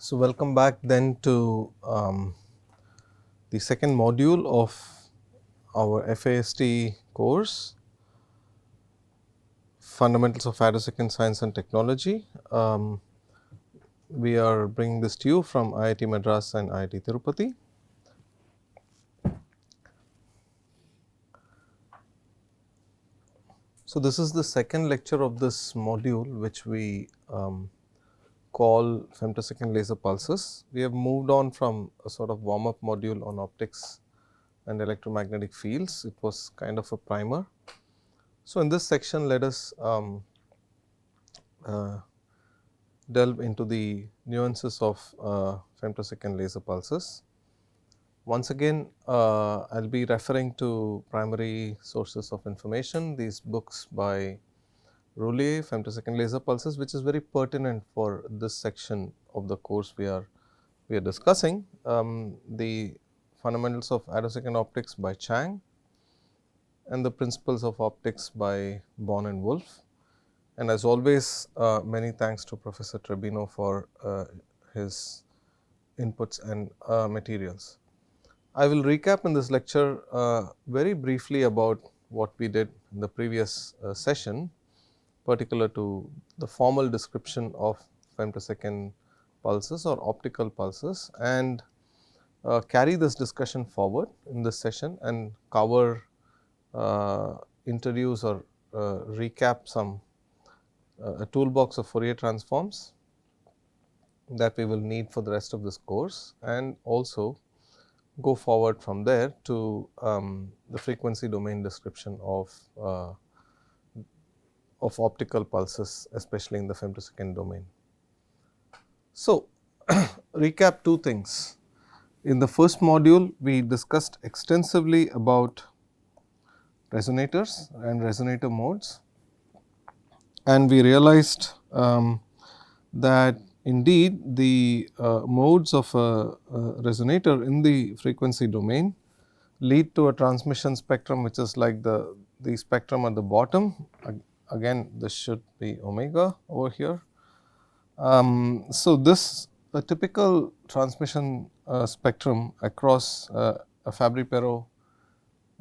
So, welcome back then to the second module of our FAST course, Fundamentals of Attosecond Science and Technology. We are bringing this to you from IIT Madras and IIT Tirupati. So, this is the second lecture of this module, which we call femtosecond laser pulses. We have moved on from a sort of warm up module on optics and electromagnetic fields. It was kind of a primer. So, in this section, let us delve into the nuances of femtosecond laser pulses. Once again, I will be referring to primary sources of information, these books by Roulier, femtosecond laser pulses, which is very pertinent for this section of the course we are discussing. The Fundamentals of Attosecond Optics by Chang and the Principles of Optics by Born and Wolf. And as always, many thanks to Professor Trebino for his inputs and materials. I will recap in this lecture very briefly about what we did in the previous session, particular to the formal description of femtosecond pulses or optical pulses, and carry this discussion forward in this session and cover, introduce or recap some a toolbox of Fourier transforms that we will need for the rest of this course, and also go forward from there to the frequency domain description of optical pulses, especially in the femtosecond domain. So, recap two things. In the first module, we discussed extensively about resonators and resonator modes, and we realized that indeed the modes of a resonator in the frequency domain lead to a transmission spectrum, which is like the spectrum at the bottom. Again, this should be omega over here. So, this a typical transmission spectrum across a Fabry-Perot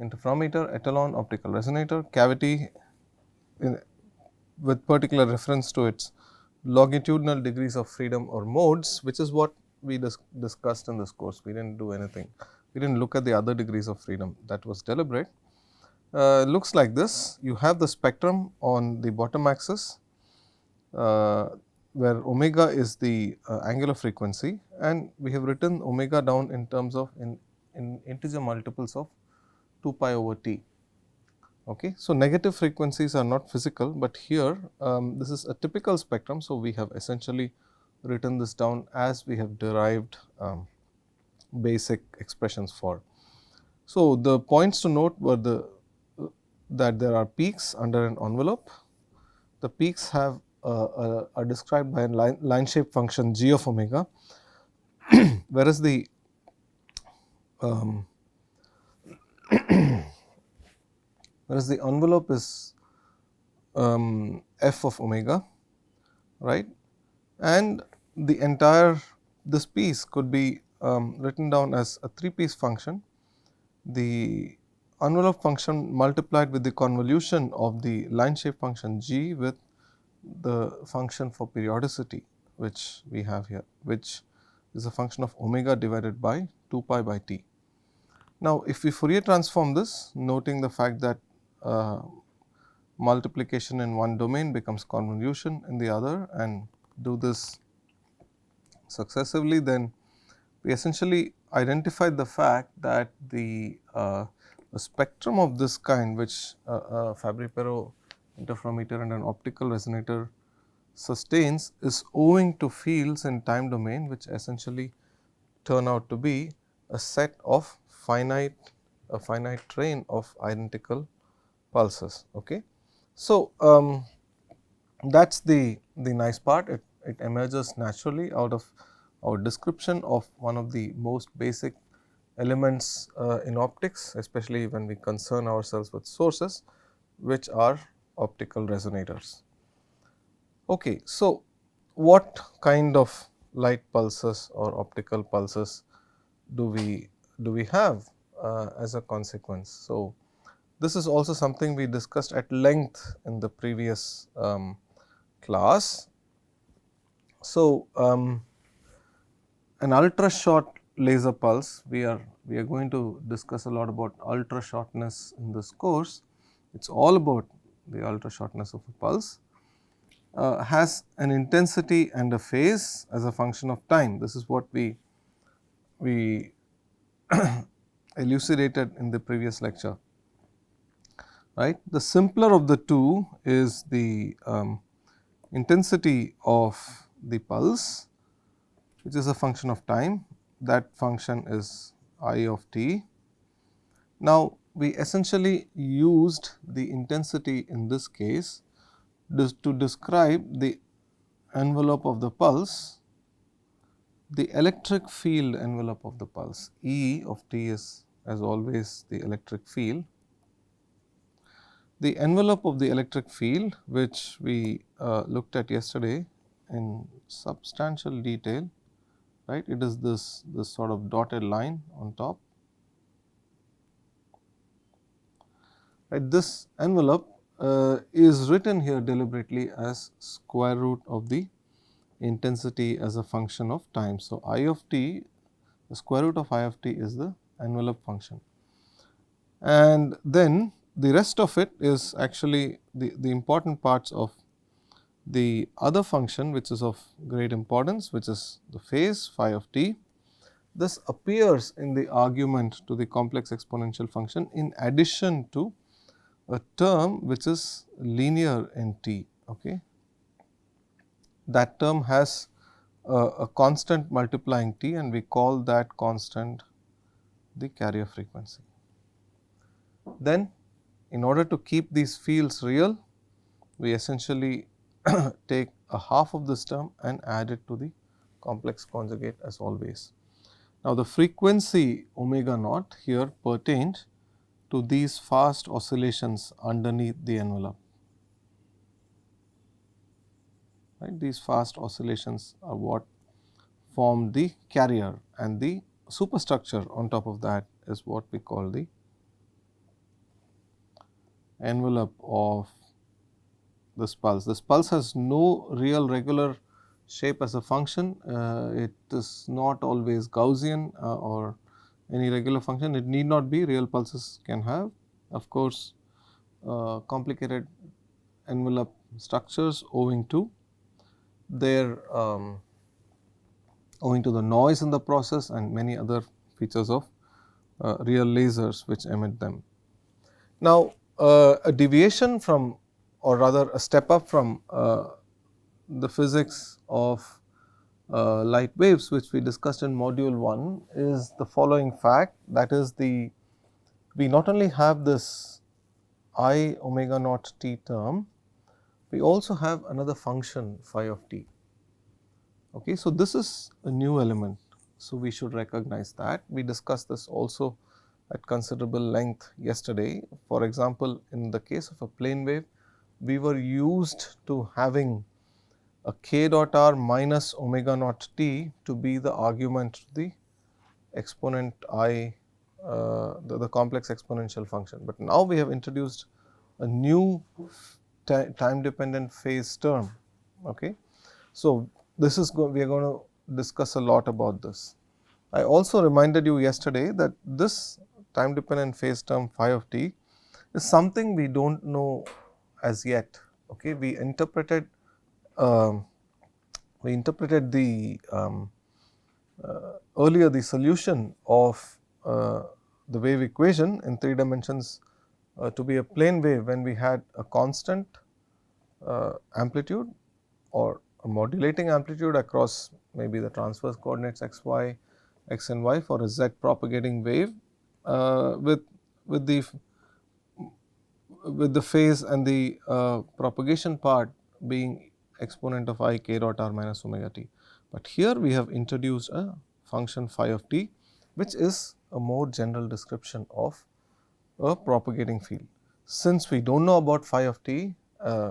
interferometer, Etalon optical resonator, cavity with particular reference to its longitudinal degrees of freedom or modes, which is what we discussed in this course. We did not do anything, we did not look at the other degrees of freedom, that was deliberate. Looks like this. You have the spectrum on the bottom axis, where omega is the angular frequency, and we have written omega down in terms of in integer multiples of 2 pi over t. Okay. So, negative frequencies are not physical, but here this is a typical spectrum. So, we have essentially written this down as we have derived basic expressions for. So, the points to note were that there are peaks under an envelope. The peaks have are described by a line shape function g of omega, whereas the envelope is f of omega, right, and the entire this piece could be written down as a 3-piece function. The envelope function multiplied with the convolution of the line shape function g with the function for periodicity, which we have here, which is a function of omega divided by 2 pi by t. Now, if we Fourier transform this, noting the fact that multiplication in one domain becomes convolution in the other, and do this successively, then we essentially identified the fact that the spectrum of this kind, which a Fabry-Perot interferometer and an optical resonator sustains, is owing to fields in time domain, which essentially turn out to be a set of finite train of identical pulses. Okay. So, that is the nice part. It emerges naturally out of our description of one of the most basic elements in optics, especially when we concern ourselves with sources, which are optical resonators. Okay. So, what kind of light pulses or optical pulses do we have as a consequence. So, this is also something we discussed at length in the previous class. So, an ultra short laser pulse, we are going to discuss a lot about ultra shortness in this course. It is all about the ultra shortness of a pulse, has an intensity and a phase as a function of time. This is what we elucidated in the previous lecture, right. The simpler of the two is the intensity of the pulse, which is a function of time. That function is I of t. Now, we essentially used the intensity in this case to describe the envelope of the pulse, the electric field envelope of the pulse. E of t is, as always, the electric field. The envelope of the electric field, which we looked at yesterday in substantial detail, right. It is this sort of dotted line on top, right. This envelope is written here deliberately as square root of the intensity as a function of time. So, I of t, the square root of I of t is the envelope function, and then the rest of it is actually the important parts of the other function, which is of great importance, which is the phase phi of t. This appears in the argument to the complex exponential function in addition to a term which is linear in t. Okay. That term has a constant multiplying t, and we call that constant the carrier frequency. Then, in order to keep these fields real, we essentially take a half of this term and add it to the complex conjugate as always. Now, the frequency omega naught here pertained to these fast oscillations underneath the envelope. Right. These fast oscillations are what form the carrier, and the superstructure on top of that is what we call the envelope of this pulse. This pulse has no real regular shape as a function. It is not always Gaussian or any regular function. It need not be. Real pulses can have, of course, complicated envelope structures owing to their owing to the noise in the process and many other features of real lasers which emit them. Now, a deviation from, or rather a step up from the physics of light waves, which we discussed in module 1, is the following fact, that is we not only have this I omega naught t term, we also have another function phi of t. Okay. So, this is a new element. So, we should recognize that. We discussed this also at considerable length yesterday. For example, in the case of a plane wave, we were used to having a k dot r minus omega naught t to be the argument to the exponent I, the complex exponential function. But now we have introduced a new time dependent phase term. Okay. So, this is we are going to discuss a lot about this. I also reminded you yesterday that this time dependent phase term phi of t is something we do not know as yet. Okay. We interpreted the earlier the solution of the wave equation in 3 dimensions to be a plane wave when we had a constant amplitude or a modulating amplitude across maybe the transverse coordinates x, y, x and y for a z propagating wave with the phase and the propagation part being exponent of I k dot r minus omega t. But here we have introduced a function phi of t, which is a more general description of a propagating field. Since we do not know about phi of t,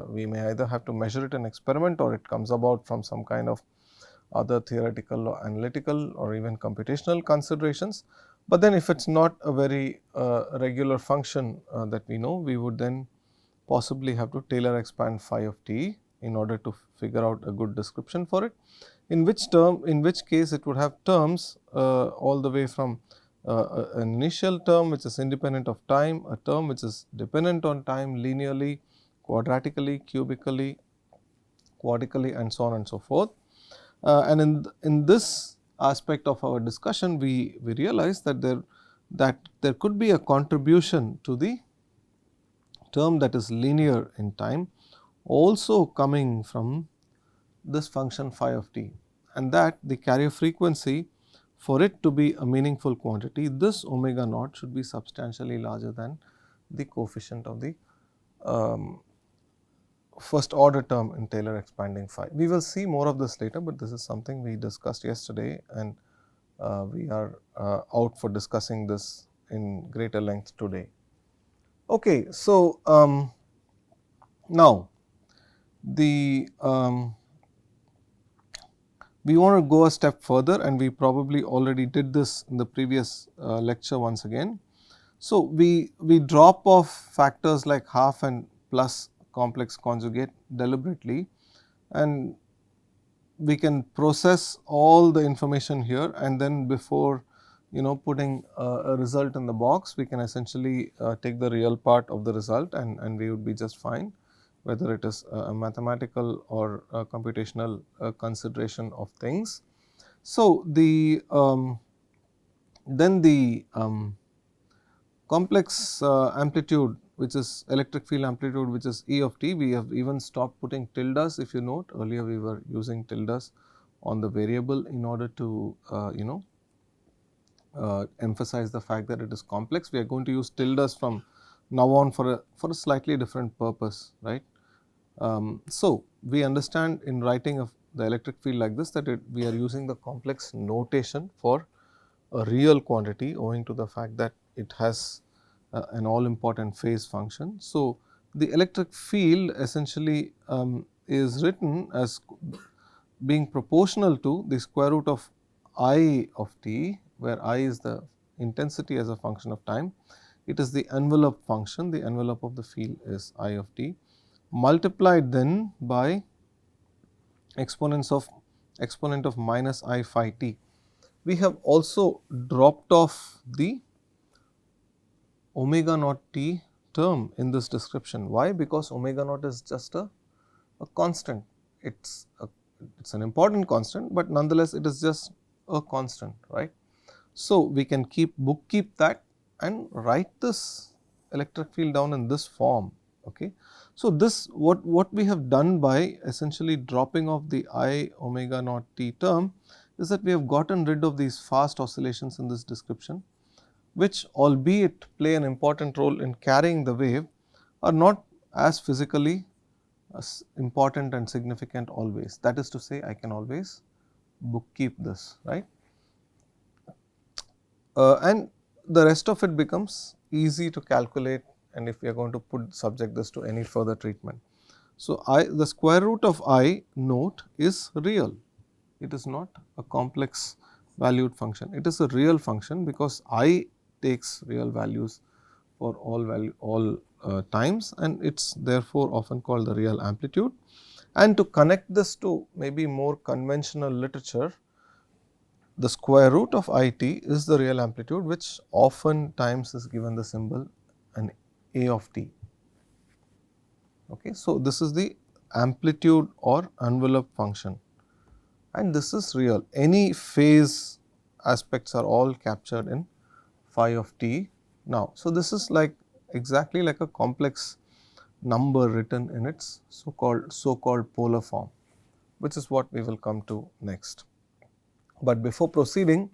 we may either have to measure it in experiment, or it comes about from some kind of other theoretical or analytical or even computational considerations. But then if it is not a very regular function that we know, we would then possibly have to Taylor expand phi of t in order to figure out a good description for it, in which case it would have terms all the way from an initial term which is independent of time, a term which is dependent on time linearly, quadratically, cubically, quadrically, and so on and so forth. And in this aspect of our discussion, we realize that there could be a contribution to the term that is linear in time also coming from this function phi of t, and that the carrier frequency, for it to be a meaningful quantity, this omega naught should be substantially larger than the coefficient of the first order term in Taylor expanding phi. We will see more of this later, but this is something we discussed yesterday, and we are out for discussing this in greater length today. Okay, so now the we want to go a step further, and we probably already did this in the previous lecture once again. So, we drop off factors like half and plus complex conjugate deliberately, and we can process all the information here, and then before putting a result in the box, we can essentially take the real part of the result, and we would be just fine, whether it is a mathematical or a computational consideration of things. So, the then the complex amplitude, which is electric field amplitude, which is E of t, we have even stopped putting tildes. If you note, earlier we were using tildes on the variable in order to emphasize the fact that it is complex. We are going to use tildes from now on for a slightly different purpose, right. So, we understand in writing of the electric field like this that we are using the complex notation for a real quantity, owing to the fact that it has an all important phase function. So, the electric field essentially is written as being proportional to the square root of I of t, where I is the intensity as a function of time. It is the envelope function, the envelope of the field is I of t, multiplied then by exponent of minus I phi t. We have also dropped off the omega naught t term in this description. Why? Because omega naught is just a constant. It's an important constant, but nonetheless it is just a constant, right. So, we can bookkeep that and write this electric field down in this form. Okay. So, this what we have done by essentially dropping off the I omega naught t term is that we have gotten rid of these fast oscillations in this description, which albeit play an important role in carrying the wave, are not as physically important and significant always. That is to say, I can always bookkeep this, right. And the rest of it becomes easy to calculate, and if we are going to subject this to any further treatment. So, the square root of I note is real, it is not a complex valued function, it is a real function because I takes real values for all times, and it is therefore often called the real amplitude. And to connect this to maybe more conventional literature, the square root of I t is the real amplitude, which often times is given the symbol an A of t. Okay. So, this is the amplitude or envelope function, and this is real. Any phase aspects are all captured in phi of t now. So, this is exactly like a complex number written in its so called polar form, which is what we will come to next. But before proceeding,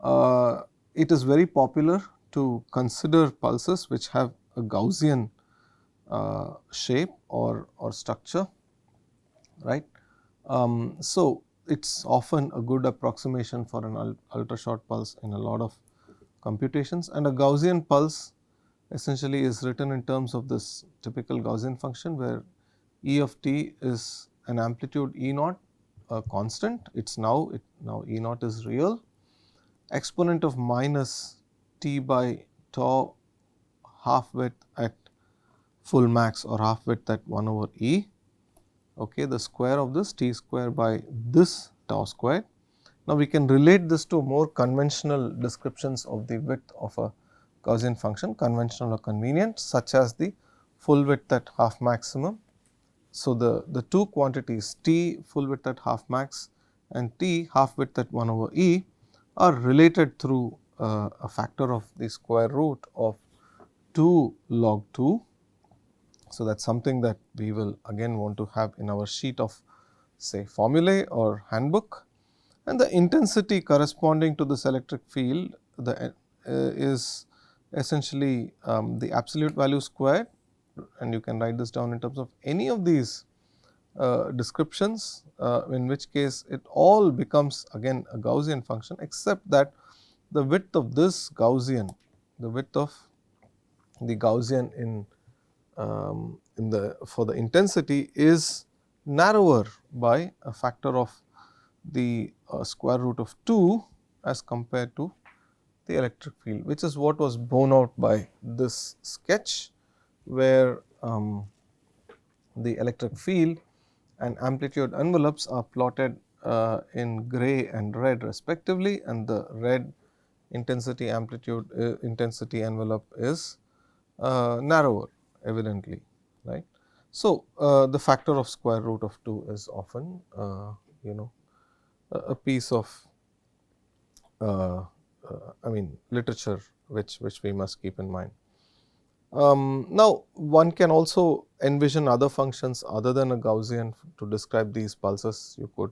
it is very popular to consider pulses which have a Gaussian shape or structure, right. So, it is often a good approximation for an ultra short pulse in a lot of computations, and a Gaussian pulse essentially is written in terms of this typical Gaussian function, where E of t is an amplitude E naught a constant, it's now E naught is real, exponent of minus t by tau half width at full max or half width at 1 over E, okay, the square of this t square by this tau square. Now, we can relate this to more conventional descriptions of the width of a Gaussian function, conventional or convenient, such as the full width at half maximum. So, the two quantities t full width at half max and t half width at 1 over E are related through a factor of the square root of 2 log 2. So, that is something that we will again want to have in our sheet of say formulae or handbook. And the intensity corresponding to this electric field is essentially the absolute value squared, and you can write this down in terms of any of these descriptions, in which case it all becomes again a Gaussian function, except that the width of this Gaussian, the width of the Gaussian for the intensity is narrower by a factor of the square root of 2 as compared to the electric field, which is what was borne out by this sketch, where the electric field and amplitude envelopes are plotted in gray and red respectively, and the red intensity amplitude intensity envelope is narrower evidently, right. So, the factor of square root of 2 is often a piece of I mean literature which we must keep in mind. Now, one can also envision other functions other than a Gaussian to describe these pulses. You could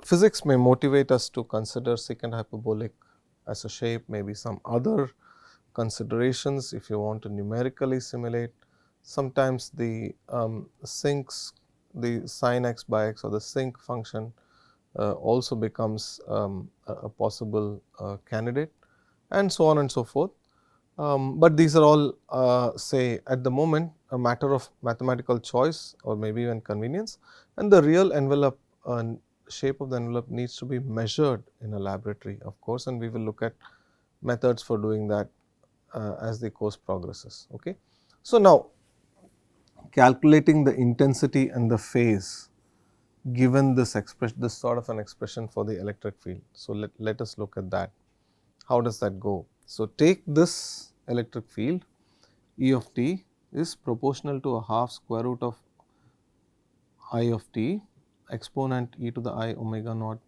physics may motivate us to consider secant hyperbolic as a shape, maybe some other considerations if you want to numerically simulate. Sometimes the sinks, the sin x by x or the sinc function also becomes a possible candidate, and so on and so forth. But these are all say at the moment a matter of mathematical choice or maybe even convenience, and the real envelope shape of the envelope needs to be measured in a laboratory, of course, and we will look at methods for doing that as the course progresses. Okay. So, now calculating the intensity and the phase given this expression, this sort of an expression for the electric field. So, let us look at that. How does that go? So, take this electric field E of t is proportional to a half square root of I of t exponent e to the I omega naught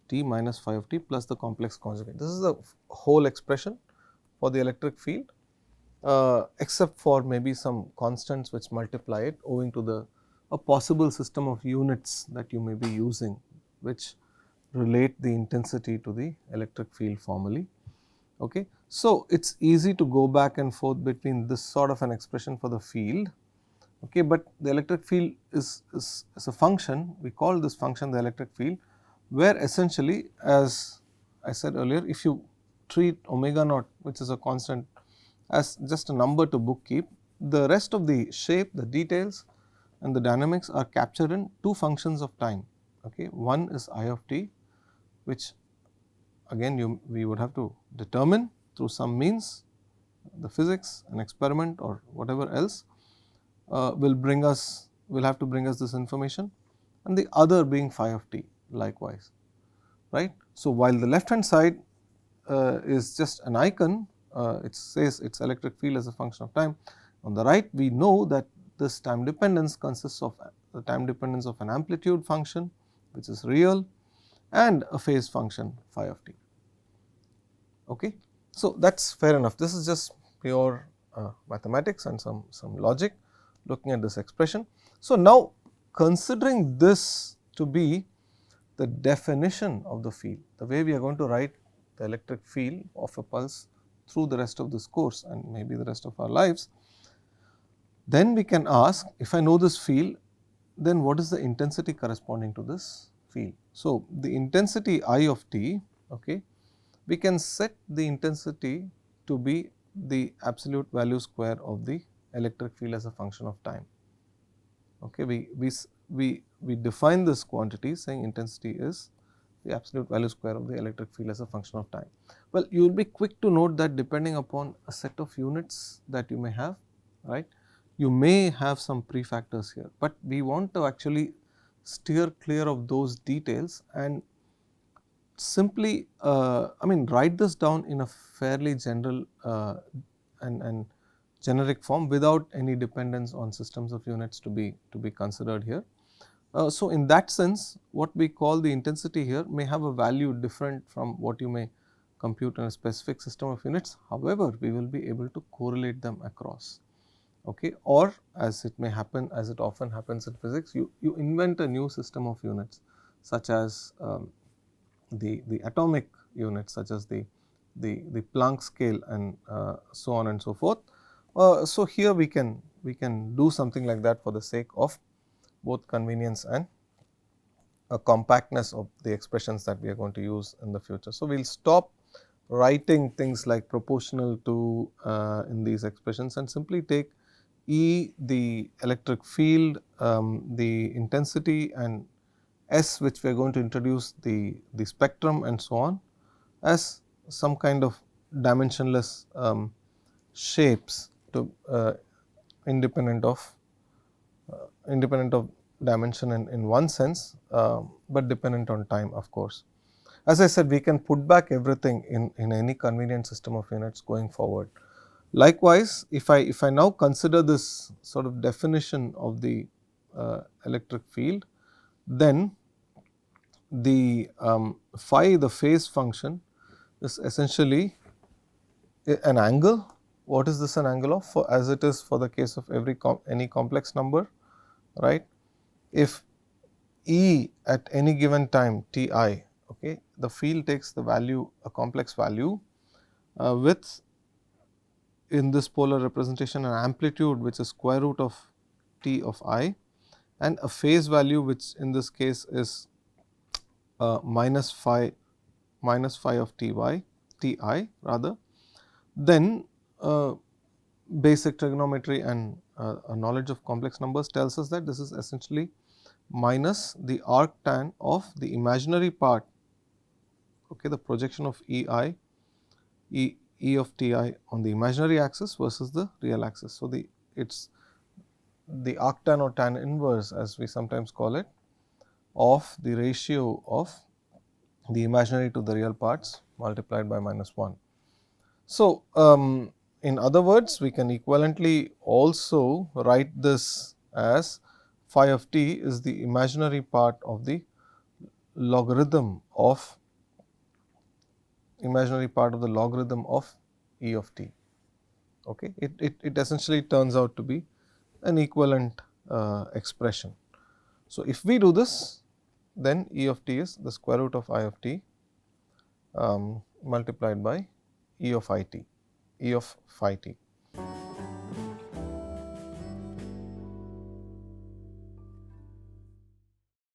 t minus phi of t plus the complex conjugate. This is the whole expression for the electric field, except for maybe some constants which multiply it owing to a possible system of units that you may be using, which relate the intensity to the electric field formally. Okay. So, it is easy to go back and forth between this sort of an expression for the field, okay, but the electric field is a function. We call this function the electric field, where essentially, as I said earlier, if you treat omega naught, which is a constant, as just a number to bookkeep, the rest of the shape, the details and the dynamics are captured in two functions of time. Okay. One is I of t, which again we would have to determine through some means, the physics, an experiment or whatever else will have to bring us this information, and the other being phi of t likewise, right. So, while the left hand side is just an icon, it says its electric field as a function of time. On the right, we know that this time dependence consists of the time dependence of an amplitude function which is real and a phase function phi of t. Okay. So, that is fair enough. This is just pure mathematics and some logic looking at this expression. So, now considering this to be the definition of the field, the way we are going to write the electric field of a pulse through the rest of this course and maybe the rest of our lives, then we can ask, if I know this field, then what is the intensity corresponding to this field. So, the intensity I of t, okay, we can set the intensity to be the absolute value square of the electric field as a function of time. Okay. We we define this quantity saying intensity is the absolute value square of the electric field as a function of time. Well, you will be quick to note that depending upon a set of units that you may have, right, you may have some prefactors here, but we want to actually steer clear of those details and simply write this down in a fairly general and generic form without any dependence on systems of units to be considered here. So, in that sense, what we call the intensity here may have a value different from what you may compute in a specific system of units. However, we will be able to correlate them across, okay, or as it may happen, as it often happens in physics, you invent a new system of units such as the atomic units, such as the Planck scale and so on and so forth. So, here we can do something like that for the sake of both convenience and a compactness of the expressions that we are going to use in the future. So, we will stop writing things like proportional to in these expressions and simply take E the electric field, the intensity, and S which we are going to introduce the spectrum and so on as some kind of dimensionless shapes to independent of dimension in one sense, but dependent on time, of course. As I said, we can put back everything in any convenient system of units going forward. Likewise, if I now consider this sort of definition of the electric field, then the phi, the phase function, is essentially an angle. What is this an angle of? For as it is for the case of any complex number, right? If E at any given time t I, okay, the field takes the value, a complex value with, in this polar representation, an amplitude which is square root of t of I, and a phase value which in this case is minus phi of t I rather, then basic trigonometry and a knowledge of complex numbers tells us that this is essentially minus the arctan of the imaginary part, okay, the projection of E of t I on the imaginary axis versus the real axis. So, it is the arctan or tan inverse, as we sometimes call it, of the ratio of the imaginary to the real parts multiplied by minus 1. So, in other words, we can equivalently also write this as phi of t is the imaginary part of the logarithm of E of t. Okay. It essentially turns out to be an equivalent expression. So, if we do this, then E of t is the square root of I of t multiplied by E of phi t.